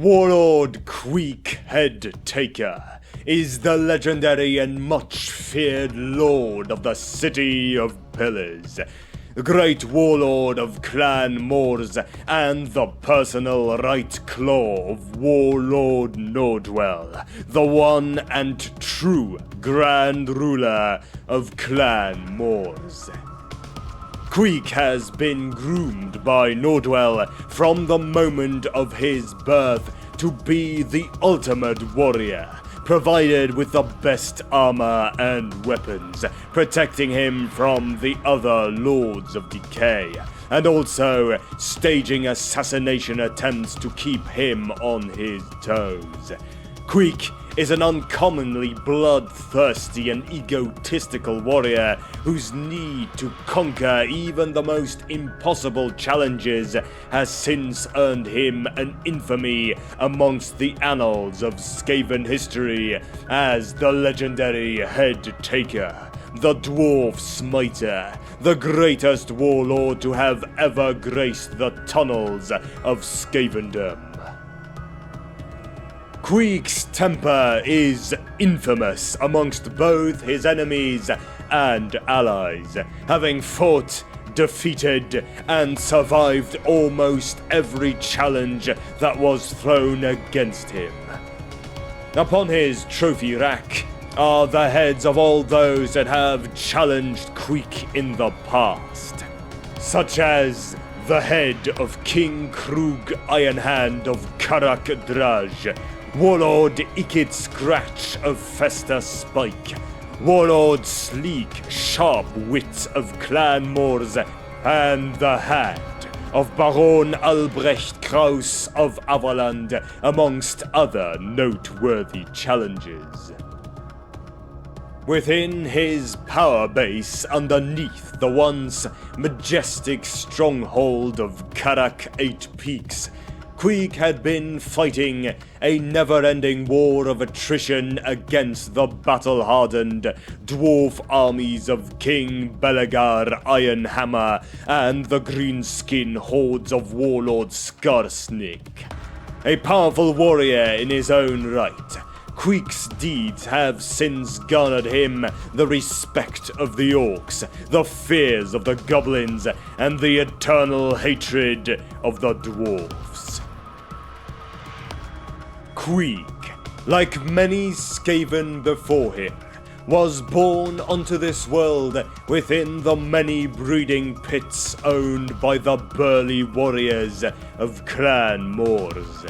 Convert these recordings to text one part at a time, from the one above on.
Warlord QUEEK HEADTAKER is the legendary and much feared lord of the City of Pillars, the great warlord of Clan Moors and the personal right claw of Warlord Nordwell, the one and true Grand Ruler of Clan Moors. QUEEK has been groomed by Nordwell from the moment of his birth to be the ultimate warrior, provided with the best armor and weapons, protecting him from the other Lords of Decay, and also staging assassination attempts to keep him on his toes. QUEEK is an uncommonly bloodthirsty and egotistical warrior whose need to conquer even the most impossible challenges has since earned him an infamy amongst the annals of Skaven history as the legendary Headtaker, the Dwarf Smiter, the greatest warlord to have ever graced the tunnels of Skavendom. QUEEK's temper is infamous amongst both his enemies and allies, having fought, defeated, and survived almost every challenge that was thrown against him. Upon his trophy rack are the heads of all those that have challenged QUEEK in the past, such as the head of King Krug Ironhand of Karak Draj, Warlord Ikit Scratch of Festa Spike, Warlord Sleek Sharp Wit of Clan Moors, and the hand of Baron Albrecht Kraus of Avaland, amongst other noteworthy challenges. Within his power base underneath the once majestic stronghold of Karak 8 Peaks, QUEEK had been fighting a never-ending war of attrition against the battle-hardened dwarf armies of King Belegar Ironhammer and the greenskin hordes of Warlord Skarsnik. A powerful warrior in his own right, QUEEK's deeds have since garnered him the respect of the orcs, the fears of the goblins, and the eternal hatred of the dwarves. QUEEK, like many Skaven before him, was born onto this world within the many breeding pits owned by the burly warriors of Clan Moors.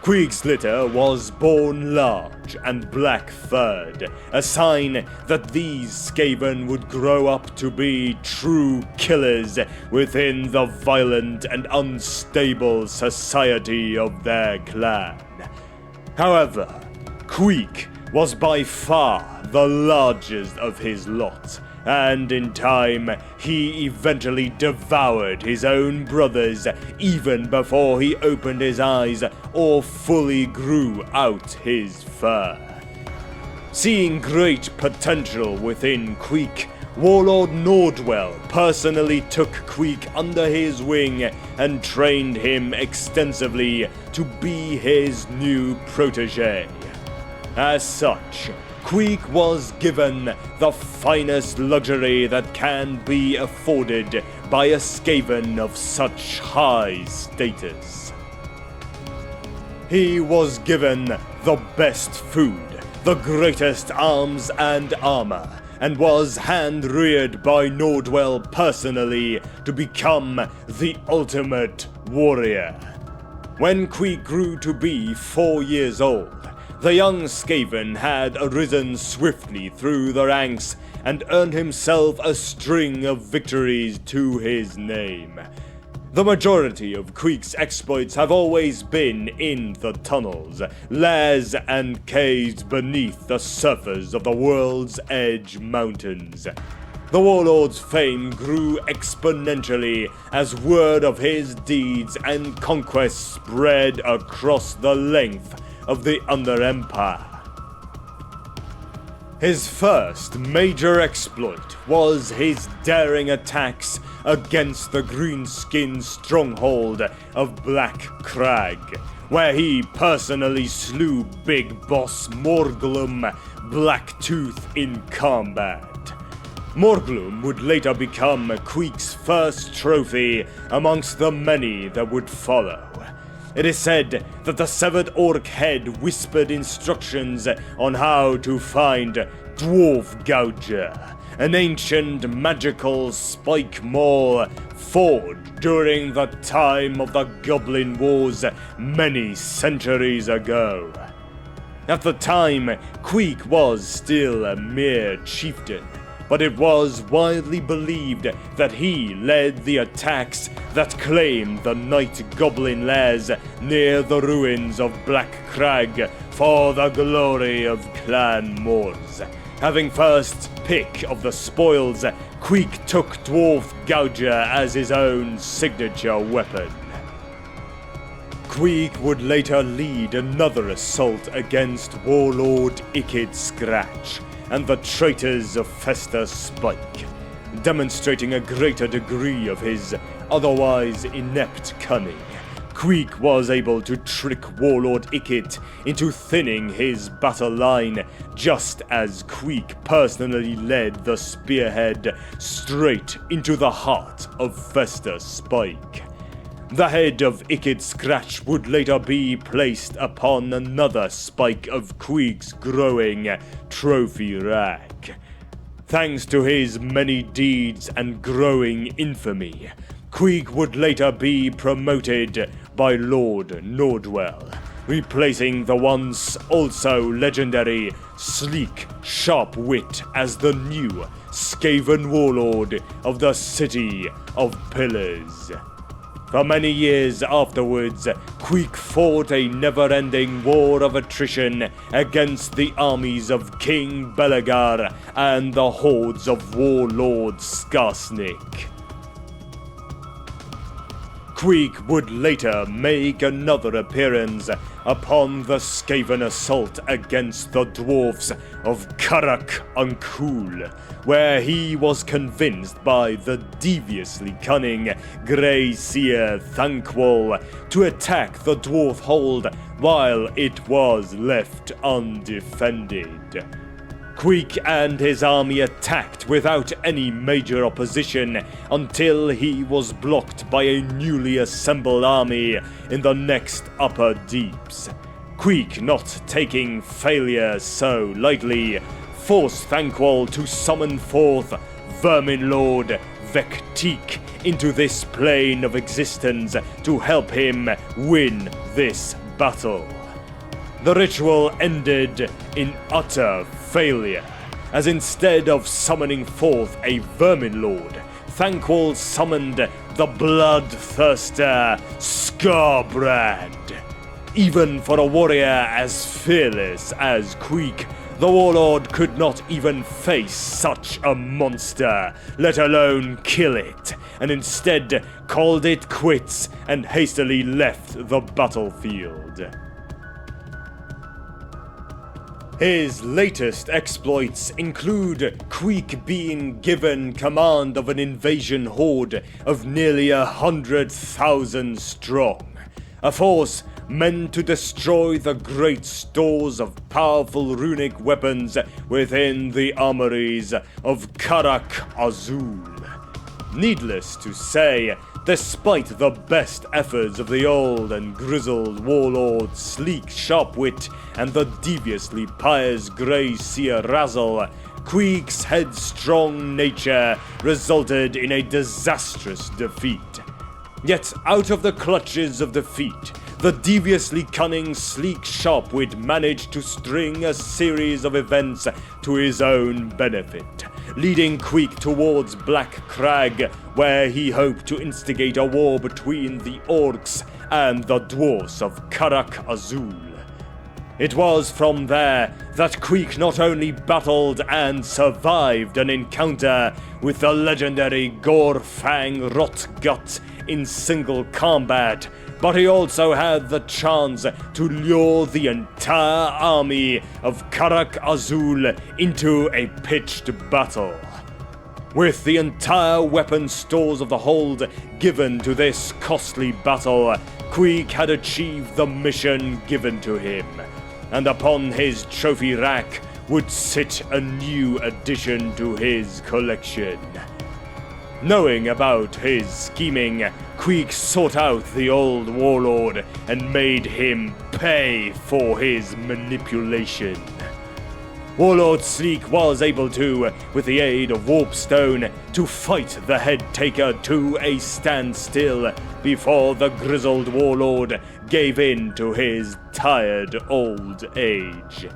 QUEEK's litter was born large and black-furred, a sign that these Skaven would grow up to be true killers within the violent and unstable society of their clan. However, QUEEK was by far the largest of his lot, and in time he eventually devoured his own brothers even before he opened his eyes or fully grew out his fur. Seeing great potential within QUEEK, Warlord Nordwell personally took QUEEK under his wing and trained him extensively to be his new protege. As such, QUEEK was given the finest luxury that can be afforded by a Skaven of such high status. He was given the best food, the greatest arms and armor, and was hand-reared by Nordwell personally to become the ultimate warrior. When QUEEK grew to be 4 years old, the young Skaven had arisen swiftly through the ranks and earned himself a string of victories to his name. The majority of QUEEK's exploits have always been in the tunnels, lairs, and caves beneath the surface of the World's Edge Mountains. The Warlord's fame grew exponentially as word of his deeds and conquests spread across the length of the Under Empire. His first major exploit was his daring attacks against the greenskin stronghold of Black Crag, where he personally slew Big Boss Morglum Blacktooth in combat. Morglum would later become QUEEK's first trophy amongst the many that would follow. It is said that the severed orc head whispered instructions on how to find Dwarf Gouger, an ancient magical spike maul forged during the time of the Goblin Wars many centuries ago. At the time, QUEEK was still a mere chieftain, but it was widely believed that he led the attacks that claimed the Night Goblin lairs near the ruins of Black Crag for the glory of Clan Moors. Having first pick of the spoils, QUEEK took Dwarf Gouger as his own signature weapon. QUEEK would later lead another assault against Warlord Ikid Scratch and the traitors of Fester Spike, demonstrating a greater degree of his otherwise inept cunning. QUEEK was able to trick Warlord Ikid into thinning his battle line, just as QUEEK personally led the spearhead straight into the heart of Fester Spike. The head of Ikid Scratch would later be placed upon another spike of QUEEK's growing trophy rack. Thanks to his many deeds and growing infamy, QUEEK would later be promoted by Lord Nordwell, replacing the once also legendary Sleek Sharpwit as the new Skaven warlord of the City of Pillars. For many years afterwards, QUEEK fought a never-ending war of attrition against the armies of King Belegar and the hordes of Warlord Skarsnik. QUEEK would later make another appearance upon the Skaven assault against the dwarfs of Karak Unkul, where he was convinced by the deviously cunning Grey Seer Thankwall to attack the dwarf hold while it was left undefended. QUEEK and his army attacked without any major opposition until he was blocked by a newly assembled army in the next upper deeps. QUEEK, not taking failure so lightly, forced Thankwall to summon forth Vermin Lord Vektik into this plane of existence to help him win this battle. The ritual ended in utter failure, as instead of summoning forth a Vermin Lord, Thankwall summoned the bloodthirster Scarbrand. Even for a warrior as fearless as QUEEK, the Warlord could not even face such a monster, let alone kill it, and instead called it quits and hastily left the battlefield. His latest exploits include QUEEK being given command of an invasion horde of nearly 100,000 strong, a force meant to destroy the great stores of powerful runic weapons within the armories of Karak Azul. Needless to say, despite the best efforts of the old and grizzled warlord Sleek Sharpwit and the deviously pious Grey Seer Razzle, QUEEK's headstrong nature resulted in a disastrous defeat. Yet out of the clutches of defeat, the deviously cunning Sleek Sharpwit managed to string a series of events to his own benefit, leading QUEEK towards Black Crag, where he hoped to instigate a war between the orcs and the dwarfs of Karak Azul. It was from there that QUEEK not only battled and survived an encounter with the legendary Gorfang Rotgut in single combat, but he also had the chance to lure the entire army of Karak Azul into a pitched battle. With the entire weapon stores of the hold given to this costly battle, QUEEK had achieved the mission given to him, and upon his trophy rack would sit a new addition to his collection. Knowing about his scheming, QUEEK sought out the old warlord and made him pay for his manipulation. Warlord Sleek was able to, with the aid of Warpstone, to fight the HEADTAKER to a standstill before the grizzled warlord gave in to his tired old age.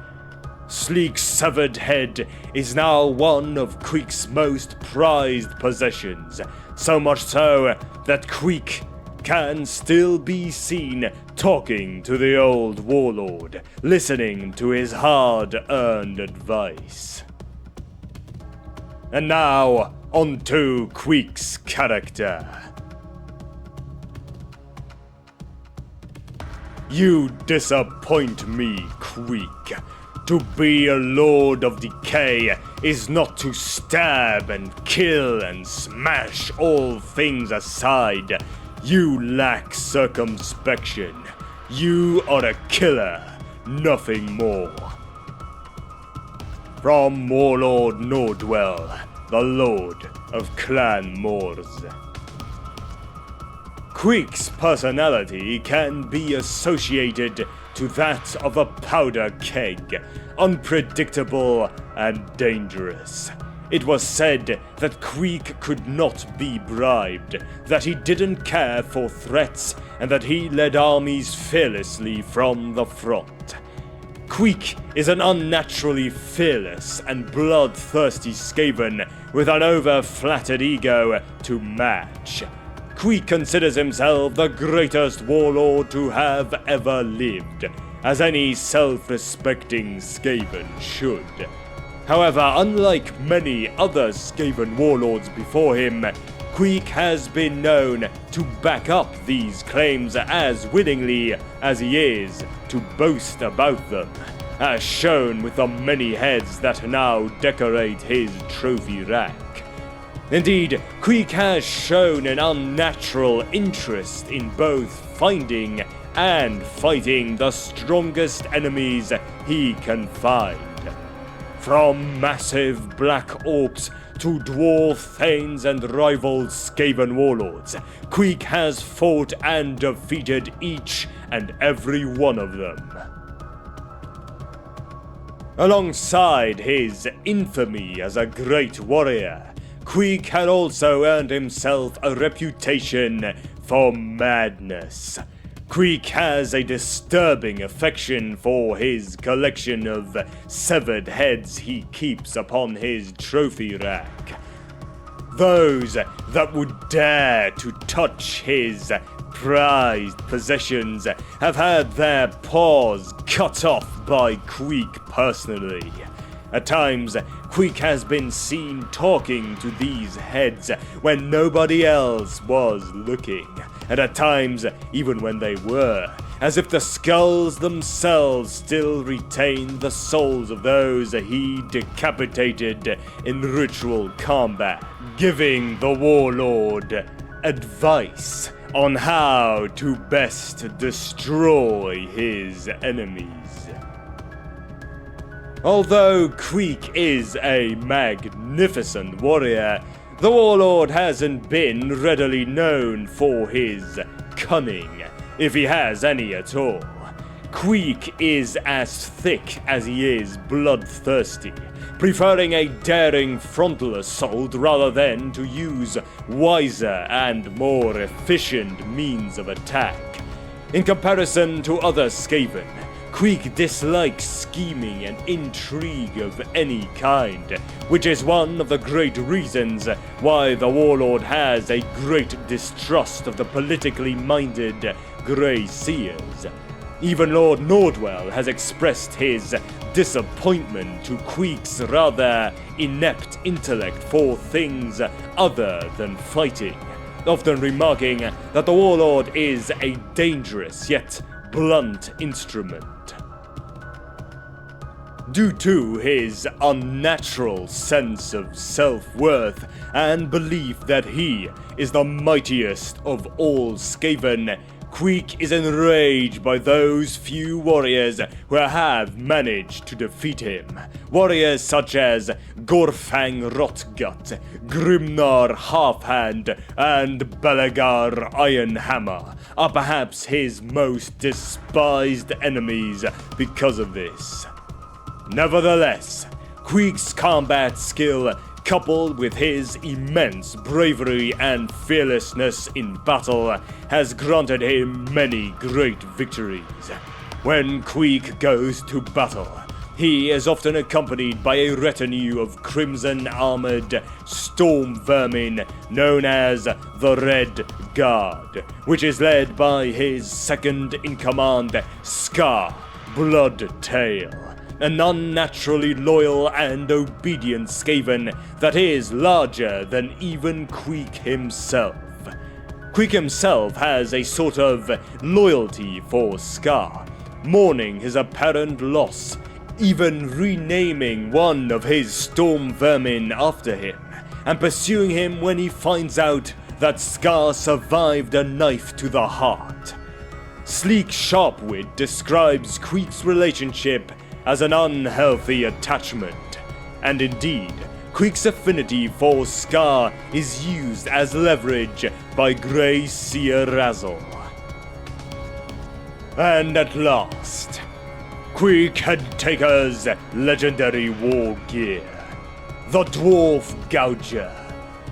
Sleek's severed head is now one of QUEEK's most prized possessions, so much so that QUEEK can still be seen talking to the old warlord, listening to his hard-earned advice. And now, onto QUEEK's character. You disappoint me, QUEEK. To be a Lord of Decay is not to stab and kill and smash all things aside. You lack circumspection. You are a killer, nothing more. From Warlord Nordwell, the Lord of Clan Moors. QUEEK's personality can be associated to that of a powder keg, unpredictable and dangerous. It was said that QUEEK could not be bribed, that he didn't care for threats, and that he led armies fearlessly from the front. QUEEK is an unnaturally fearless and bloodthirsty skaven with an over-flattered ego to match. QUEEK considers himself the greatest warlord to have ever lived, as any self-respecting skaven should. However, unlike many other skaven warlords before him, QUEEK has been known to back up these claims as willingly as he is to boast about them, as shown with the many heads that now decorate his trophy rack. Indeed, QUEEK has shown an unnatural interest in both finding and fighting the strongest enemies he can find. From massive black orcs to dwarf thanes and rival skaven warlords, QUEEK has fought and defeated each and every one of them. Alongside his infamy as a great warrior, QUEEK had also earned himself a reputation for madness. QUEEK has a disturbing affection for his collection of severed heads he keeps upon his trophy rack. Those that would dare to touch his prized possessions have had their paws cut off by QUEEK personally. At times, QUEEK has been seen talking to these heads when nobody else was looking, and at times even when they were, as if the skulls themselves still retained the souls of those he decapitated in ritual combat, giving the warlord advice on how to best destroy his enemies. Although QUEEK is a magnificent warrior, the warlord hasn't been readily known for his cunning, if he has any at all. QUEEK is as thick as he is bloodthirsty, preferring a daring frontal assault rather than to use wiser and more efficient means of attack. In comparison to other skaven, QUEEK dislikes scheming and intrigue of any kind, which is one of the great reasons why the warlord has a great distrust of the politically minded Grey Seers. Even Lord Nordwell has expressed his disappointment to QUEEK's rather inept intellect for things other than fighting, often remarking that the Warlord is a dangerous yet blunt instrument. Due to his unnatural sense of self-worth and belief that he is the mightiest of all Skaven, QUEEK is enraged by those few warriors who have managed to defeat him. Warriors such as Gorfang Rotgut, Grimnar Halfhand, and Belegar Ironhammer are perhaps his most despised enemies because of this. Nevertheless, QUEEK's combat skill, coupled with his immense bravery and fearlessness in battle, has granted him many great victories. When QUEEK goes to battle, he is often accompanied by a retinue of crimson-armored storm vermin known as the Red Guard, which is led by his second-in-command, Scar Bloodtail, an unnaturally loyal and obedient Skaven that is larger than even QUEEK himself. QUEEK himself has a sort of loyalty for Scar, mourning his apparent loss, even renaming one of his storm vermin after him, and pursuing him when he finds out that Scar survived a knife to the heart. Sleek Sharpwit describes QUEEK's relationship as an unhealthy attachment, and indeed, QUEEK's affinity for Scar is used as leverage by Grey Seer Razzle. And at last, QUEEK HEADTAKER's legendary war gear, the Dwarf Gouger.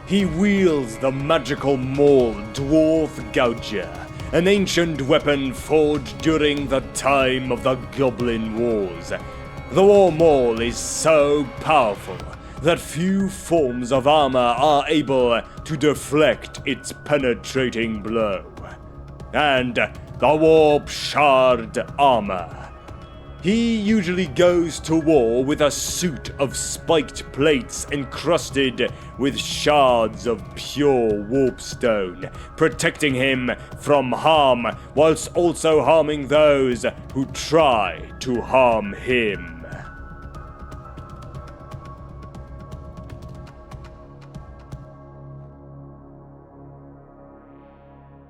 He wields the magical maul Dwarf Gouger, an ancient weapon forged during the time of the Goblin Wars. The War Maul is so powerful that few forms of armor are able to deflect its penetrating blow. And the Warp Shard Armor. He usually goes to war with a suit of spiked plates encrusted with shards of pure warpstone, protecting him from harm whilst also harming those who try to harm him.